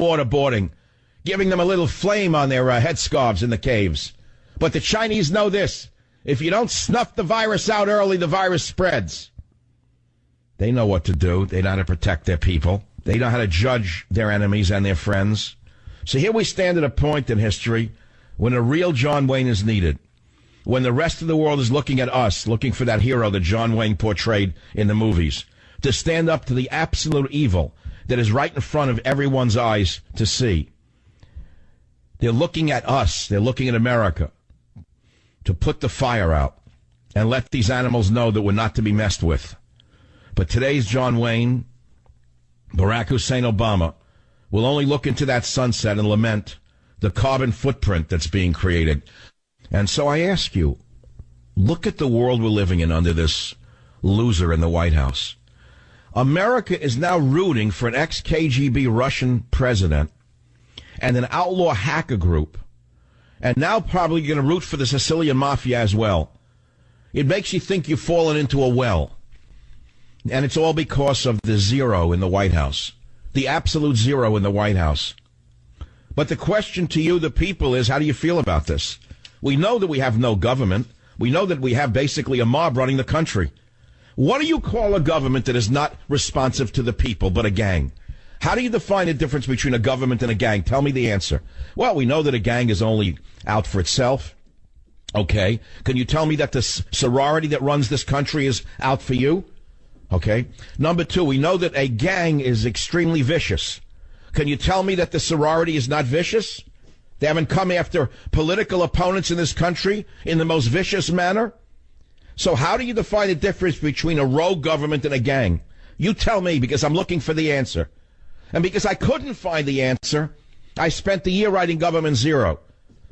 waterboarding, giving them a little flame on their headscarves in the caves. But the Chinese know this. If you don't snuff the virus out early, the virus spreads. They know what to do. They know how to protect their people. They know how to judge their enemies and their friends. So here we stand at a point in history when a real John Wayne is needed. When the rest of the world is looking at us, looking for that hero that John Wayne portrayed in the movies, to stand up to the absolute evil that is right in front of everyone's eyes to see. They're looking at us. They're looking at America to put the fire out and let these animals know that we're not to be messed with. But today's John Wayne, Barack Hussein Obama, will only look into that sunset and lament the carbon footprint that's being created. And so I ask you, look at the world we're living in under this loser in the White House. America is now rooting for an ex-KGB Russian president and an outlaw hacker group, and now probably going to root for the Sicilian mafia as well. It makes you think you've fallen into a well. And it's all because of the zero in the White House, the absolute zero in the White House. But the question to you, the people, is how do you feel about this? We know that we have no government. We know that we have basically a mob running the country. What do you call a government that is not responsive to the people, but a gang? How do you define the difference between a government and a gang? Tell me the answer. Well, we know that a gang is only out for itself. Okay. Can you tell me that the sorority that runs this country is out for you? Okay. Number two, we know that a gang is extremely vicious. Can you tell me that the sorority is not vicious? They haven't come after political opponents in this country in the most vicious manner? So how do you define the difference between a rogue government and a gang? You tell me, because I'm looking for the answer. And because I couldn't find the answer, I spent the year writing Government Zero.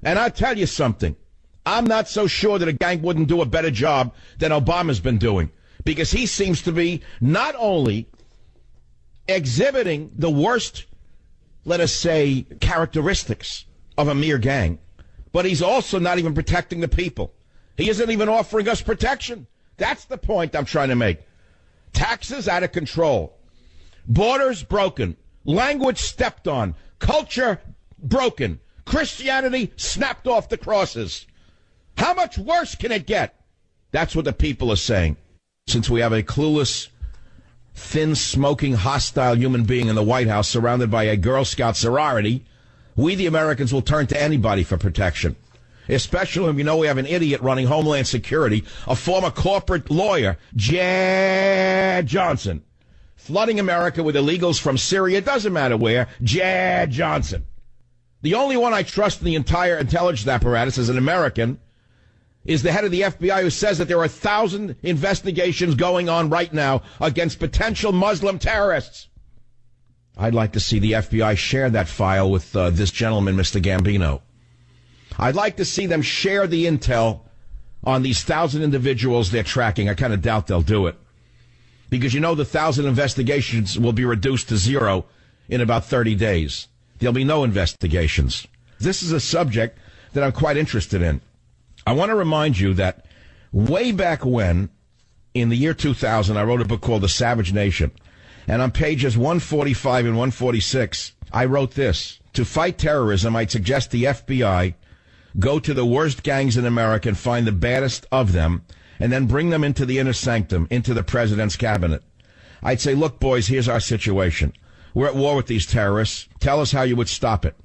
And I'll tell you something. I'm not so sure that a gang wouldn't do a better job than Obama's been doing. Because he seems to be not only exhibiting the worst, let us say, characteristics of a mere gang, but he's also not even protecting the people. He isn't even offering us protection. That's the point I'm trying to make. Taxes out of control. Borders broken. Language stepped on. Culture broken. Christianity snapped off the crosses. How much worse can it get? That's what the people are saying. Since we have a clueless, thin, smoking, hostile human being in the White House surrounded by a Girl Scout sorority, we, the Americans, will turn to anybody for protection. Especially when we know we have an idiot running Homeland Security, a former corporate lawyer, Jad Johnson, flooding America with illegals from Syria. It doesn't matter where. Jad Johnson. The only one I trust in the entire intelligence apparatus as an American is the head of the FBI, who says that there are 1,000 investigations going on right now against potential Muslim terrorists. I'd like to see the FBI share that file with this gentleman, Mr. Gambino. I'd like to see them share the intel on these 1,000 individuals they're tracking. I kind of doubt they'll do it. Because you know the 1,000 investigations will be reduced to zero in about 30 days. There'll be no investigations. This is a subject that I'm quite interested in. I want to remind you that way back when, in the year 2000, I wrote a book called The Savage Nation. And on pages 145 and 146, I wrote this. To fight terrorism, I'd suggest the FBI go to the worst gangs in America and find the baddest of them, and then bring them into the inner sanctum, into the president's cabinet. I'd say, look, boys, here's our situation. We're at war with these terrorists. Tell us how you would stop it.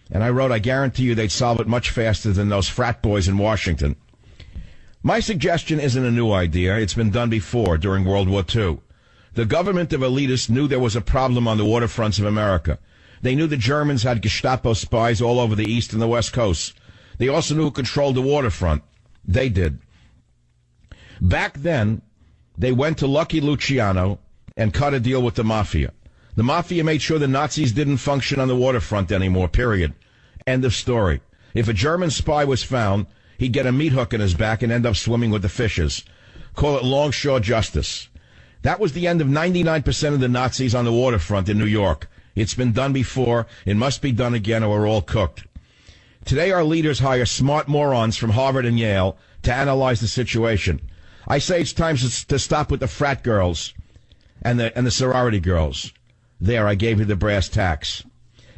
And I wrote, I guarantee you they'd solve it much faster than those frat boys in Washington. My suggestion isn't a new idea. It's been done before during World War II. The government of elitists knew there was a problem on the waterfronts of America. They knew the Germans had Gestapo spies all over the East and the West Coast. They also knew who controlled the waterfront. They did. Back then, they went to Lucky Luciano and cut a deal with the Mafia. The Mafia made sure the Nazis didn't function on the waterfront anymore, period. End of story. If a German spy was found, he'd get a meat hook in his back and end up swimming with the fishes. Call it longshore justice. That was the end of 99% of the Nazis on the waterfront in New York. It's been done before. It must be done again, or we're all cooked. Today, our leaders hire smart morons from Harvard and Yale to analyze the situation. I say it's time to stop with the frat girls and the sorority girls. There, I gave you the brass tacks.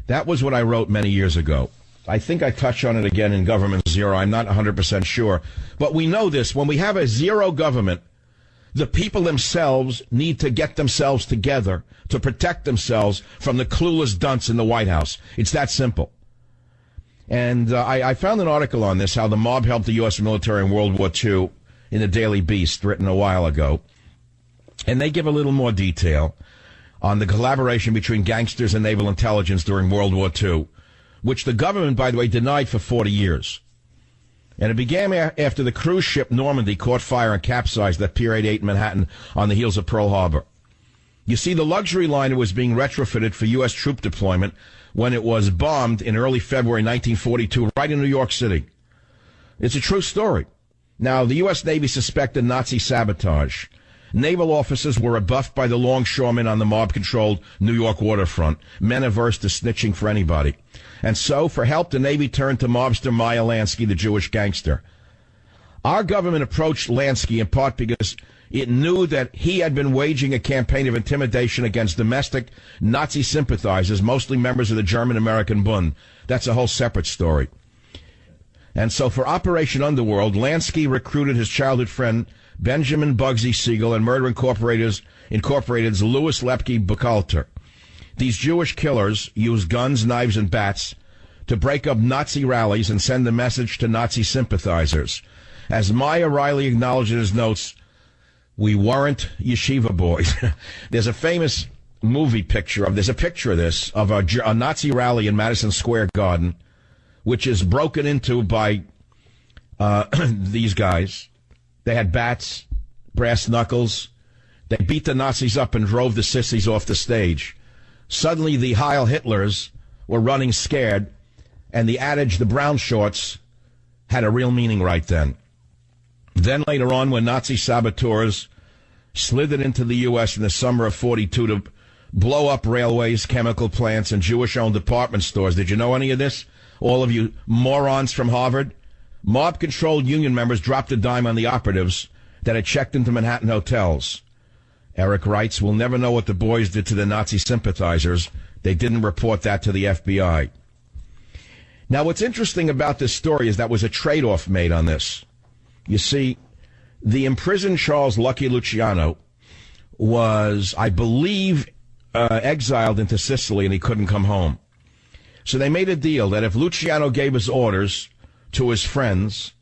That was what I wrote many years ago. I think I touch on it again in Government Zero. I'm not 100% sure. But we know this. When we have a zero government, the people themselves need to get themselves together to protect themselves from the clueless dunce in the White House. It's that simple. And I found an article on this, how the mob helped the U.S. military in World War II in the Daily Beast, written a while ago. And they give a little more detail on the collaboration between gangsters and naval intelligence during World War II, which the government, by the way, denied for 40 years. And it began after the cruise ship Normandy caught fire and capsized at Pier 88 in Manhattan on the heels of Pearl Harbor. You see, the luxury liner was being retrofitted for U.S. troop deployment when it was bombed in early February 1942 right in New York City. It's a true story. Now, the U.S. Navy suspected Nazi sabotage. Naval officers were rebuffed by the longshoremen on the mob-controlled New York waterfront, men averse to snitching for anybody. And so, for help, the Navy turned to mobster Meyer Lansky, the Jewish gangster. Our government approached Lansky in part because it knew that he had been waging a campaign of intimidation against domestic Nazi sympathizers, mostly members of the German-American Bund. That's a whole separate story. And so for Operation Underworld, Lansky recruited his childhood friend Benjamin Bugsy Siegel and Murder Incorporated's Louis Lepke Buchalter. These Jewish killers used guns, knives, and bats to break up Nazi rallies and send a message to Nazi sympathizers. As Maya Riley acknowledged in his notes, we weren't yeshiva boys. There's a famous movie picture of this, of a Nazi rally in Madison Square Garden, which is broken into by these guys. They had bats, brass knuckles. They beat the Nazis up and drove the sissies off the stage. Suddenly, the Heil Hitlers were running scared, and the adage, the brown shorts, had a real meaning right then. Then later on, when Nazi saboteurs slithered into the U.S. in the summer of 42 to blow up railways, chemical plants, and Jewish-owned department stores. Did you know any of this? All of you morons from Harvard? Mob-controlled union members dropped a dime on the operatives that had checked into Manhattan hotels. Eric writes, we'll never know what the boys did to the Nazi sympathizers. They didn't report that to the FBI. Now, what's interesting about this story is that was a trade-off made on this. You see, the imprisoned Charles Lucky Luciano was, I believe, exiled into Sicily, and he couldn't come home. So they made a deal that if Luciano gave his orders to his friends,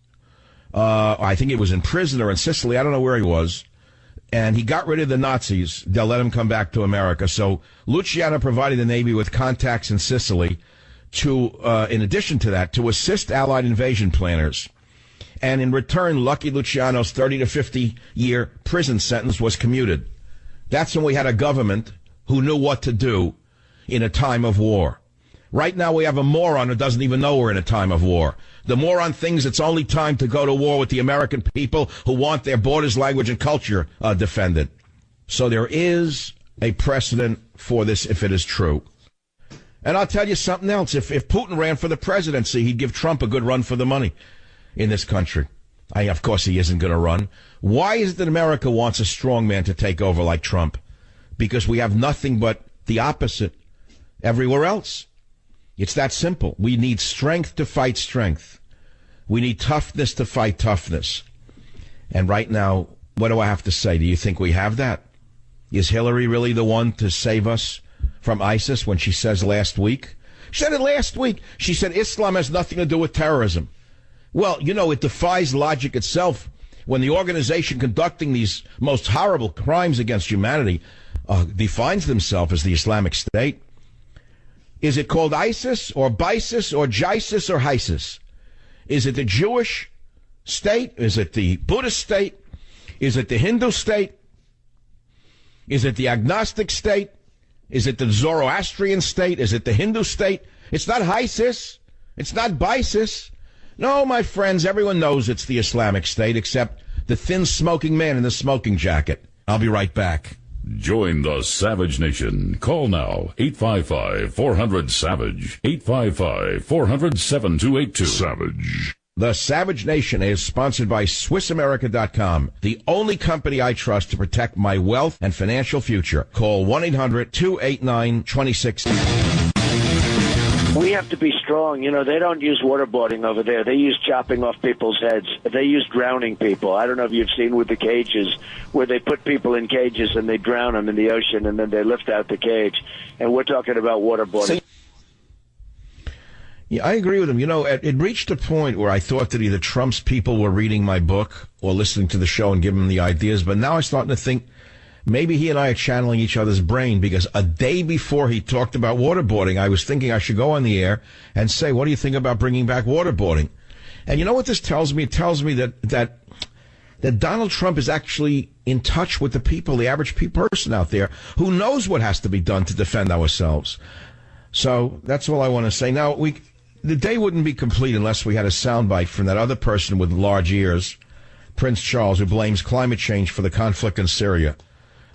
I think it was in prison or in Sicily, I don't know where he was, and he got rid of the Nazis, they'll let him come back to America. So Luciano provided the Navy with contacts in Sicily to, in addition to that, to assist Allied invasion planners. And in return, Lucky Luciano's 30 to 50-year prison sentence was commuted. That's when we had a government who knew what to do in a time of war. Right now we have a moron who doesn't even know we're in a time of war. The moron thinks it's only time to go to war with the American people who want their borders, language, and culture defended. So there is a precedent for this if it is true. And I'll tell you something else. If Putin ran for the presidency, he'd give Trump a good run for the money in this country. Of course he isn't going to run. Why is it that America wants a strong man to take over like Trump? Because we have nothing but the opposite everywhere else. It's that simple. We need strength to fight strength. We need toughness to fight toughness. And right now, what do I have to say? Do you think we have that? Is Hillary really the one to save us from ISIS when she says last week? She said it last week. She said Islam has nothing to do with terrorism. Well, you know, it defies logic itself when the organization conducting these most horrible crimes against humanity defines themselves as the Islamic State. Is it called ISIS or BISIS or JISIS or HISIS? Is it the Jewish state? Is it the Buddhist state? Is it the Hindu state? Is it the agnostic state? Is it the Zoroastrian state? Is it the Hindu state? It's not HISIS. It's not BISIS. No, my friends, everyone knows it's the Islamic State except the thin smoking man in the smoking jacket. I'll be right back. Join the Savage Nation. Call now, 855-400-SAVAGE, 855-400-7282. Savage. The Savage Nation is sponsored by SwissAmerica.com, the only company I trust to protect my wealth and financial future. Call 1-800-289-26. have to be strong. You know, they don't use waterboarding over there. They use chopping off people's heads. They use drowning people. I don't know if you've seen with the cages where they put people in cages and they drown them in the ocean and then they lift out the cage. And we're talking about waterboarding. Yeah, I agree with him. You know, it reached a point where I thought that either Trump's people were reading my book or listening to the show and giving him the ideas. But now I'm starting to think maybe he and I are channeling each other's brain, because a day before he talked about waterboarding, I was thinking I should go on the air and say, what do you think about bringing back waterboarding? And you know what this tells me? It tells me that Donald Trump is actually in touch with the people, the average person out there, who knows what has to be done to defend ourselves. So that's all I want to say. Now, the day wouldn't be complete unless we had a soundbite from that other person with large ears, Prince Charles, who blames climate change for the conflict in Syria.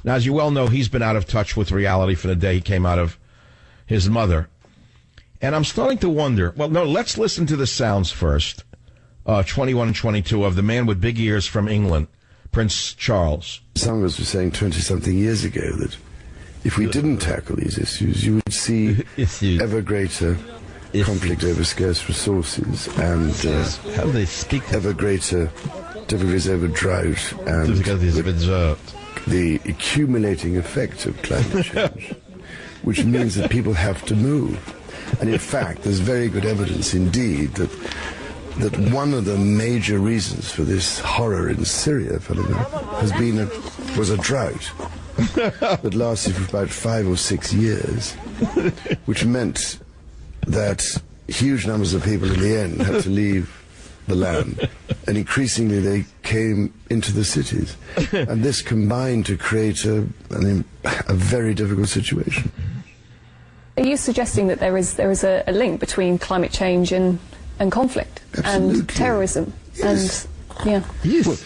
Now, as you well know, he's been out of touch with reality from the day he came out of his mother. And I'm starting to wonder, well, no, let's listen to the sounds first, 21 and 22, of the man with big ears from England, Prince Charles. Some of us were saying 20-something years ago that if we didn't tackle these issues, you would see ever greater conflict over scarce resources and how do they speak? Ever greater difficulties over drought and the accumulating effect of climate change, which means that people have to move. And in fact, there's very good evidence indeed that one of the major reasons for this horror in Syria phenomenon was a drought that lasted for about 5 or 6 years, which meant that huge numbers of people in the end had to leave the land, and increasingly they came into the cities, and this combined to create a very difficult situation. Are you suggesting that there is a link between climate change and conflict? Absolutely. And terrorism? Yes. And yeah. Yes. Well,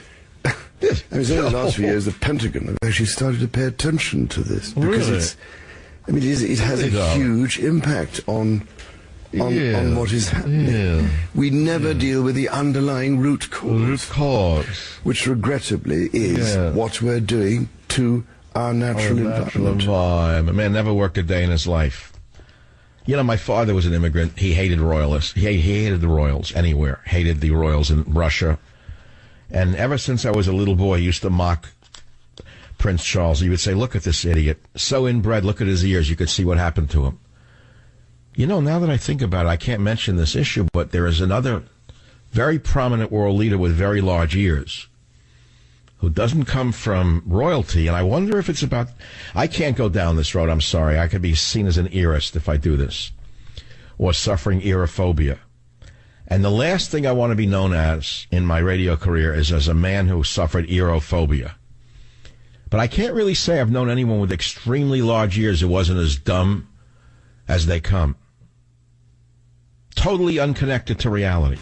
I mean, over the last few years, the Pentagon have actually started to pay attention to this, because Really? it has a huge impact on what is happening. Yeah. We never deal with the underlying root cause. Which regrettably is what we're doing to our natural environment. Man never worked a day in his life. You know, my father was an immigrant. He hated royalists. He hated the royals anywhere. Hated the royals in Russia. And ever since I was a little boy, he used to mock Prince Charles. He would say, look at this idiot. So inbred, look at his ears. You could see what happened to him. You know, now that I think about it, I can't mention this issue, but there is another very prominent world leader with very large ears who doesn't come from royalty, and I wonder if it's about... I can't go down this road, I'm sorry. I could be seen as an earist if I do this, or suffering erophobia. And the last thing I want to be known as in my radio career is as a man who suffered erophobia. But I can't really say I've known anyone with extremely large ears who wasn't as dumb as they come. Totally unconnected to reality.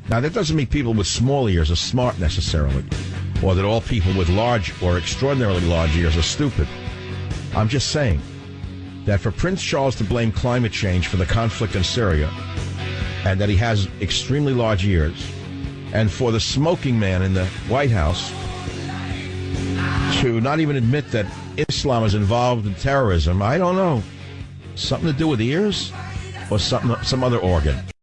Now, that doesn't mean people with small ears are smart necessarily, or that all people with large or extraordinarily large ears are stupid. I'm just saying that for Prince Charles to blame climate change for the conflict in Syria, and that he has extremely large ears, and for the smoking man in the White House to not even admit that Islam is involved in terrorism, I don't know. Something to do with ears or some other organ?